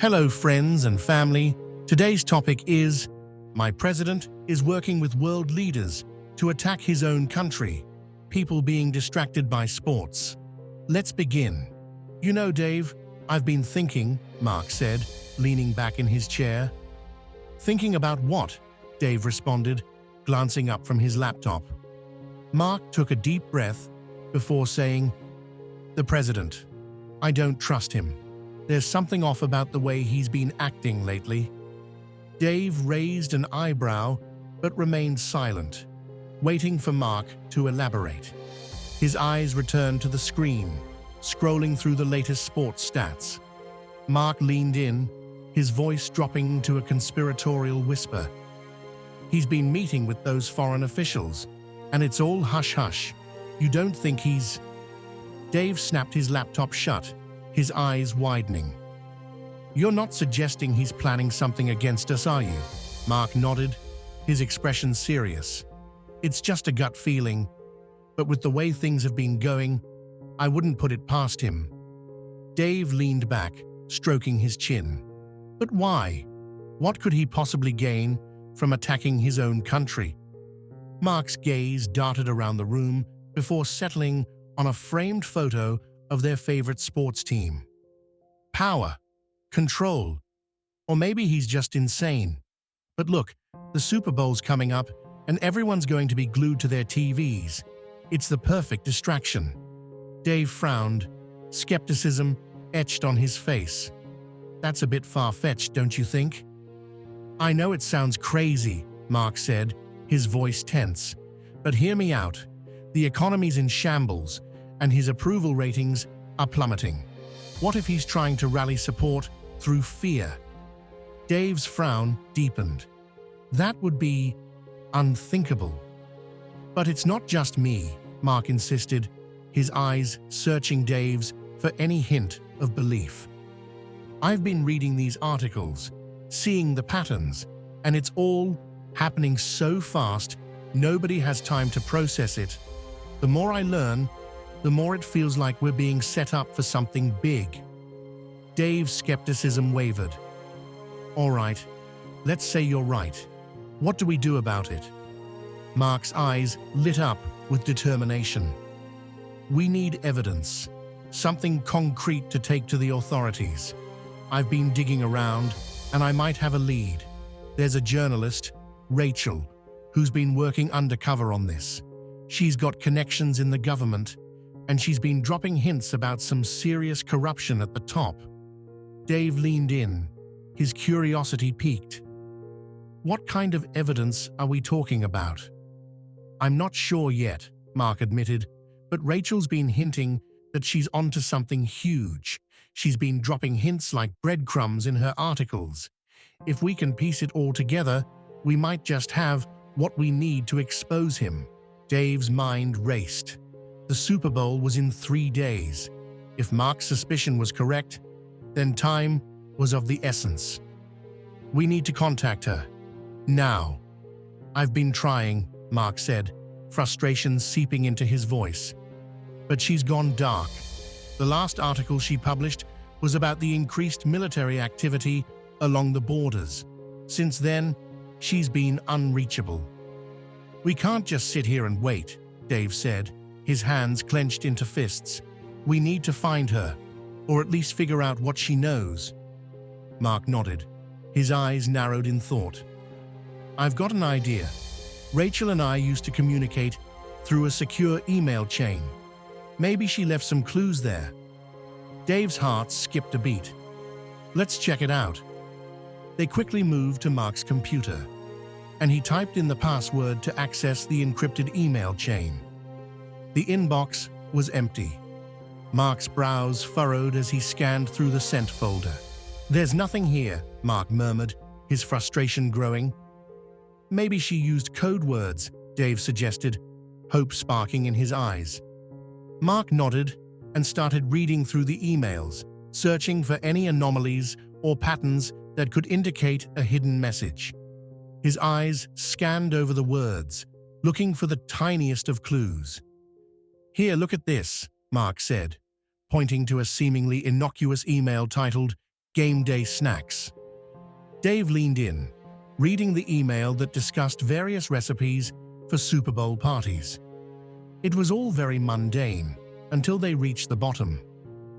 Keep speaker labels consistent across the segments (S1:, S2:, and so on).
S1: Hello, friends and family. Today's topic is, my president is working with world leaders to attack his own country, people being distracted by sports. Let's begin. You know, Dave, I've been thinking, Mark said, leaning back in his chair. Thinking about what? Dave responded, glancing up from his laptop. Mark took a deep breath before saying, "The president. I don't trust him. There's something off about the way he's been acting lately." Dave raised an eyebrow but remained silent, waiting for Mark to elaborate. His eyes returned to the screen, scrolling through the latest sports stats. Mark leaned in, his voice dropping to a conspiratorial whisper. "He's been meeting with those foreign officials, and it's all hush-hush. You don't think he's—" Dave snapped his laptop shut, his eyes widening. "You're not suggesting he's planning something against us, are you?" Mark nodded, his expression serious. "It's just a gut feeling, but with the way things have been going, I wouldn't put it past him." Dave leaned back, stroking his chin. But why? What could he possibly gain from attacking his own country? Mark's gaze darted around the room before settling on a framed photo of their favorite sports team. Power, control, or maybe he's just insane. But look, the Super Bowl's coming up and everyone's going to be glued to their TVs. It's the perfect distraction. Dave frowned, skepticism etched on his face. "That's a bit far-fetched, don't you think?" "I know it sounds crazy," Mark said, his voice tense. "But hear me out. The economy's in shambles, and his approval ratings are plummeting. What if he's trying to rally support through fear?" Dave's frown deepened. "That would be unthinkable." "But it's not just me," Mark insisted, his eyes searching Dave's for any hint of belief. "I've been reading these articles, seeing the patterns, and it's all happening so fast, nobody has time to process it. The more I learn, the more it feels like we're being set up for something big." Dave's skepticism wavered. "All right, let's say you're right. What do we do about it?" Mark's eyes lit up with determination. "We need evidence, something concrete to take to the authorities. I've been digging around, and I might have a lead. There's a journalist, Rachel, who's been working undercover on this. She's got connections in the government, and she's been dropping hints about some serious corruption at the top." Dave leaned in, his curiosity piqued. "What kind of evidence are we talking about?" "I'm not sure yet," Mark admitted, "but Rachel's been hinting that she's onto something huge. She's been dropping hints like breadcrumbs in her articles. If we can piece it all together, we might just have what we need to expose him." Dave's mind raced. The Super Bowl was in 3 days. If Mark's suspicion was correct, then time was of the essence. "We need to contact her. Now." "I've been trying," Mark said, frustration seeping into his voice. "But she's gone dark. The last article she published was about the increased military activity along the borders. Since then, she's been unreachable." "We can't just sit here and wait," Dave said, his hands clenched into fists. "We need to find her, or at least figure out what she knows." Mark nodded, his eyes narrowed in thought. "I've got an idea. Rachel and I used to communicate through a secure email chain. Maybe she left some clues there." Dave's heart skipped a beat. "Let's check it out." They quickly moved to Mark's computer, and he typed in the password to access the encrypted email chain. The inbox was empty. Mark's brows furrowed as he scanned through the sent folder. "There's nothing here," Mark murmured, his frustration growing. "Maybe she used code words," Dave suggested, hope sparking in his eyes. Mark nodded and started reading through the emails, searching for any anomalies or patterns that could indicate a hidden message. His eyes scanned over the words, looking for the tiniest of clues. "Here, look at this," Mark said, pointing to a seemingly innocuous email titled, Game day snacks. Dave leaned in, reading the email that discussed various recipes for Super Bowl parties. It was all very mundane until they reached the bottom.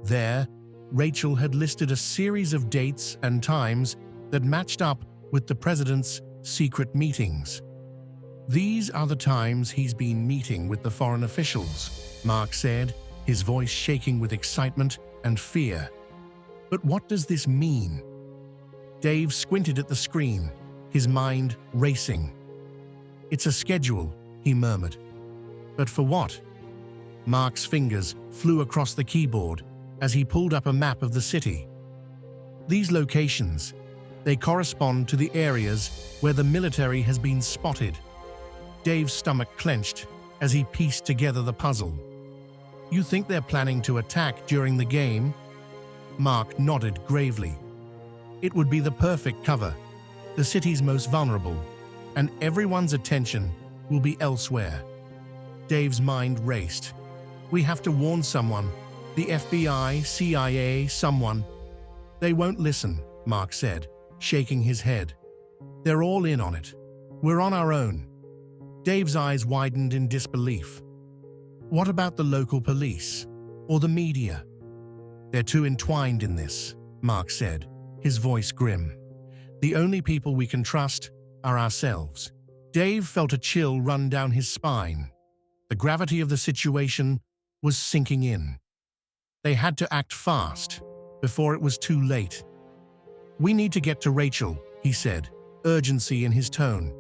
S1: There, Rachel had listed a series of dates and times that matched up with the president's secret meetings. "These are the times he's been meeting with the foreign officials," Mark said, his voice shaking with excitement and fear. "But what does this mean?" Dave squinted at the screen, his mind racing. "It's a schedule," he murmured. "But for what?" Mark's fingers flew across the keyboard as he pulled up a map of the city. "These locations, they correspond to the areas where the military has been spotted." Dave's stomach clenched as he pieced together the puzzle. "You think they're planning to attack during the game?" Mark nodded gravely. "It would be the perfect cover. The city's most vulnerable, and everyone's attention will be elsewhere." Dave's mind raced. "We have to warn someone. The FBI, CIA, someone." "They won't listen," Mark said, shaking his head. "They're all in on it. We're on our own." Dave's eyes widened in disbelief. "What about the local police? Or the media?" "They're too entwined in this," Mark said, his voice grim. "The only people we can trust are ourselves." Dave felt a chill run down his spine. The gravity of the situation was sinking in. They had to act fast, before it was too late. "We need to get to Rachel," he said, urgency in his tone.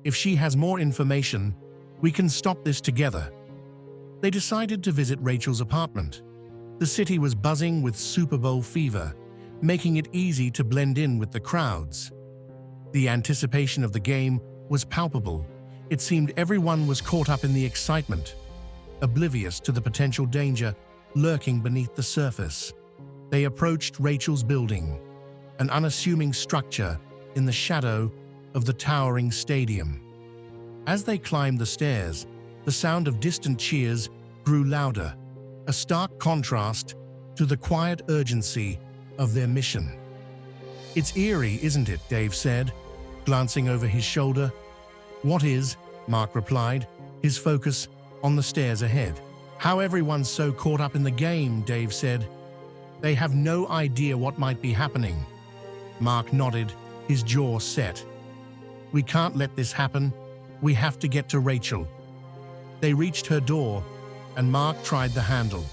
S1: "If she has more information, we can stop this together." They decided to visit Rachel's apartment. The city was buzzing with Super Bowl fever, making it easy to blend in with the crowds. The anticipation of the game was palpable. It seemed everyone was caught up in the excitement, oblivious to the potential danger lurking beneath the surface. They approached Rachel's building, an unassuming structure in the shadow of the towering stadium. As they climbed the stairs, the sound of distant cheers grew louder, a stark contrast to the quiet urgency of their mission. "It's eerie, isn't it?" Dave said, glancing over his shoulder. "What is?" Mark replied, his focus on the stairs ahead. "How everyone's so caught up in the game," Dave said. "They have no idea what might be happening." Mark nodded, his jaw set. "We can't let this happen. We have to get to Rachel." They reached her door, and Mark tried the handle.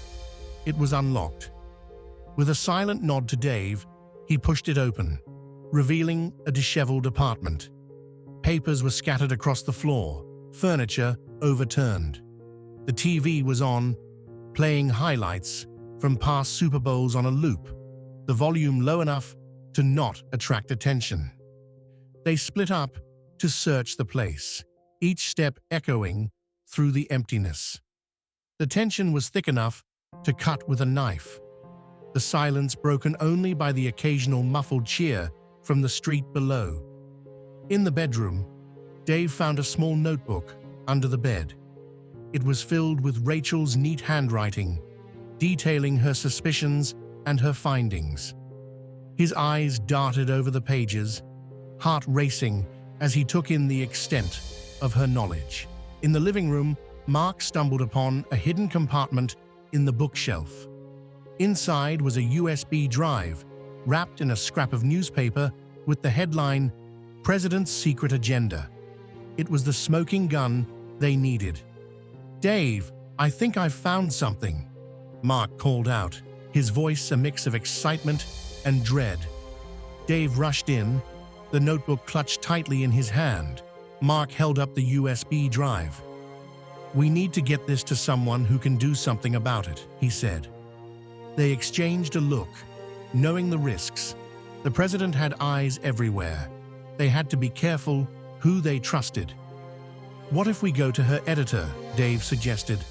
S1: It was unlocked. With a silent nod to Dave, he pushed it open, revealing a disheveled apartment. Papers were scattered across the floor, furniture overturned. The TV was on, playing highlights from past Super Bowls on a loop, the volume low enough to not attract attention. They split up to search the place, each step echoing through the emptiness. The tension was thick enough to cut with a knife, the silence broken only by the occasional muffled cheer from the street below. In the bedroom, Dave found a small notebook under the bed. It was filled with Rachel's neat handwriting, detailing her suspicions and her findings. His eyes darted over the pages, heart racing as he took in the extent of her knowledge. In the living room, Mark stumbled upon a hidden compartment in the bookshelf. Inside was a USB drive, wrapped in a scrap of newspaper with the headline, "President's Secret Agenda." It was the smoking gun they needed. "Dave, I think I've found something," Mark called out, his voice a mix of excitement and dread. Dave rushed in, the notebook clutched tightly in his hand. Mark held up the USB drive. "We need to get this to someone who can do something about it," he said. They exchanged a look, knowing the risks. The president had eyes everywhere. They had to be careful who they trusted. "What if we go to her editor?" Dave suggested.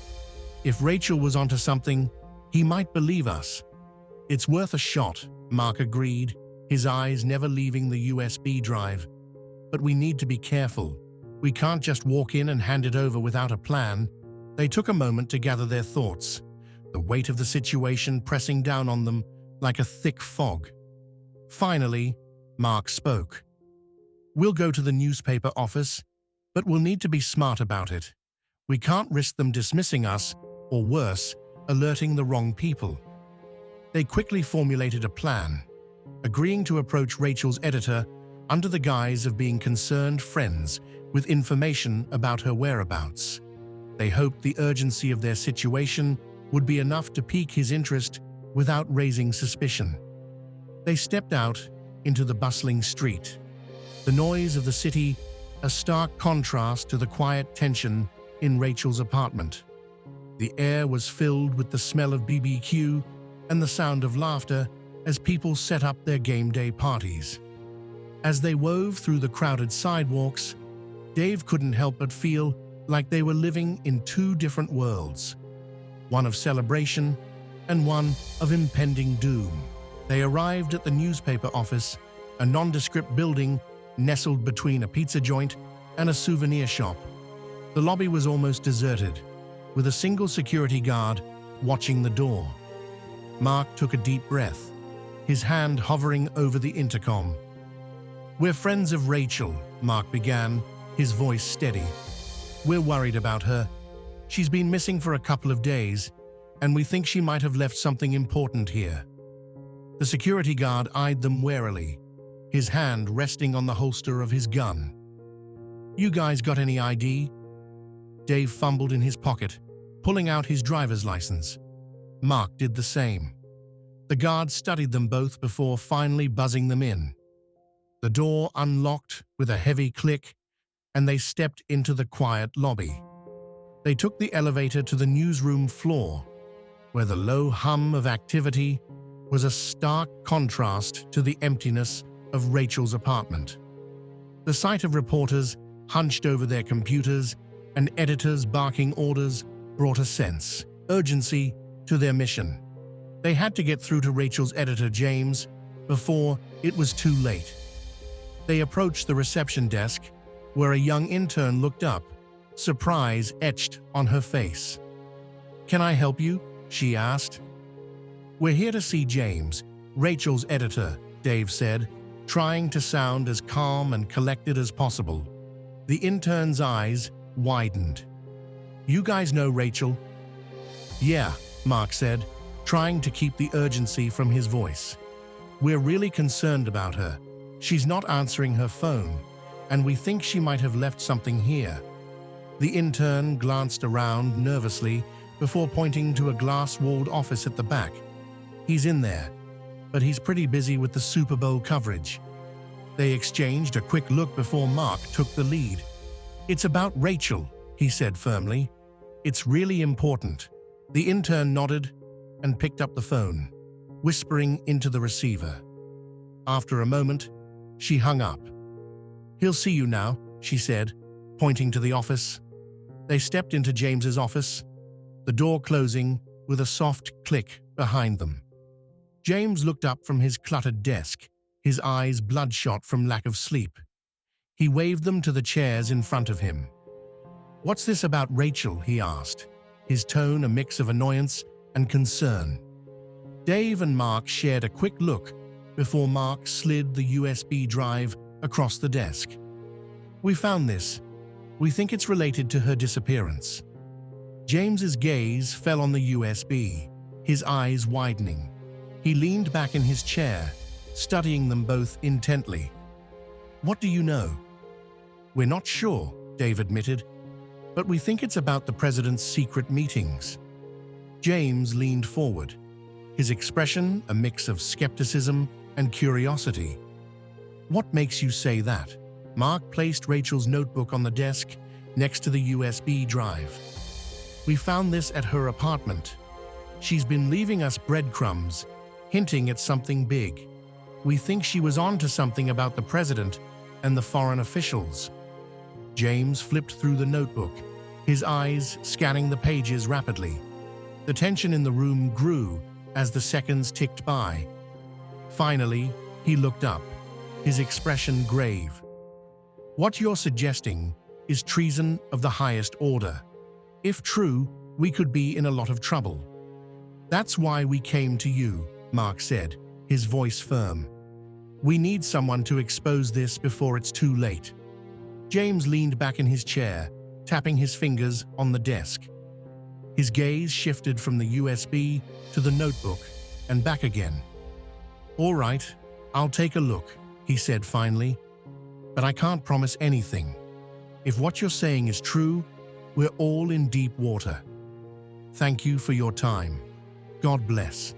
S1: "If Rachel was onto something, he might believe us." "It's worth a shot," Mark agreed, his eyes never leaving the USB drive. "But we need to be careful. We can't just walk in and hand it over without a plan." They took a moment to gather their thoughts, the weight of the situation pressing down on them like a thick fog. Finally, Mark spoke. "We'll go to the newspaper office, but we'll need to be smart about it. We can't risk them dismissing us, or worse, alerting the wrong people." They quickly formulated a plan, agreeing to approach Rachel's editor under the guise of being concerned friends with information about her whereabouts. They hoped the urgency of their situation would be enough to pique his interest without raising suspicion. They stepped out into the bustling street. The noise of the city, a stark contrast to the quiet tension in Rachel's apartment. The air was filled with the smell of BBQ and the sound of laughter as people set up their game day parties. As they wove through the crowded sidewalks, Dave couldn't help but feel like they were living in two different worlds, one of celebration and one of impending doom. They arrived at the newspaper office, a nondescript building nestled between a pizza joint and a souvenir shop. The lobby was almost deserted, with a single security guard watching the door. Mark took a deep breath, his hand hovering over the intercom. "We're friends of Rachel," Mark began, his voice steady. "We're worried about her. She's been missing for a couple of days, and we think she might have left something important here." The security guard eyed them warily, his hand resting on the holster of his gun. "You guys got any ID?" Dave fumbled in his pocket, pulling out his driver's license. Mark did the same. The guard studied them both before finally buzzing them in. The door unlocked with a heavy click, and they stepped into the quiet lobby. They took the elevator to the newsroom floor, where the low hum of activity was a stark contrast to the emptiness of Rachel's apartment. The sight of reporters hunched over their computers and editors barking orders brought a sense of urgency to their mission. They had to get through to Rachel's editor, James, before it was too late. They approached the reception desk, where a young intern looked up, surprise etched on her face. "Can I help you?" she asked. "We're here to see James, Rachel's editor," Dave said, trying to sound as calm and collected as possible. The intern's eyes widened. "You guys know Rachel?" "Yeah," Mark said, trying to keep the urgency from his voice. "We're really concerned about her. She's not answering her phone, and we think she might have left something here." The intern glanced around nervously before pointing to a glass-walled office at the back. "He's in there, but he's pretty busy with the Super Bowl coverage." They exchanged a quick look before Mark took the lead. "It's about Rachel," he said firmly. "It's really important." The intern nodded and picked up the phone, whispering into the receiver. After a moment, she hung up. "He'll see you now," she said, pointing to the office. They stepped into James's office, the door closing with a soft click behind them. James looked up from his cluttered desk, his eyes bloodshot from lack of sleep. He waved them to the chairs in front of him. "What's this about Rachel?" he asked, his tone a mix of annoyance and concern. Dave and Mark shared a quick look before Mark slid the USB drive across the desk. "We found this. We think it's related to her disappearance." James's gaze fell on the USB, his eyes widening. He leaned back in his chair, studying them both intently. "What do you know?" "We're not sure," Dave admitted, "but we think it's about the president's secret meetings." James leaned forward, his expression a mix of skepticism and curiosity. "What makes you say that?" Mark placed Rachel's notebook on the desk next to the USB drive. "We found this at her apartment. She's been leaving us breadcrumbs, hinting at something big. We think she was on to something about the president and the foreign officials." James flipped through the notebook, his eyes scanning the pages rapidly. The tension in the room grew as the seconds ticked by. Finally, he looked up, his expression grave. "What you're suggesting is treason of the highest order. If true, we could be in a lot of trouble." "That's why we came to you," Mark said, his voice firm. We need someone to expose this before it's too late. James leaned back in his chair, tapping his fingers on the desk. His gaze shifted from the USB to the notebook and back again. "All right, I'll take a look," he said finally. "But I can't promise anything. If what you're saying is true, we're all in deep water. Thank you for your time. God bless."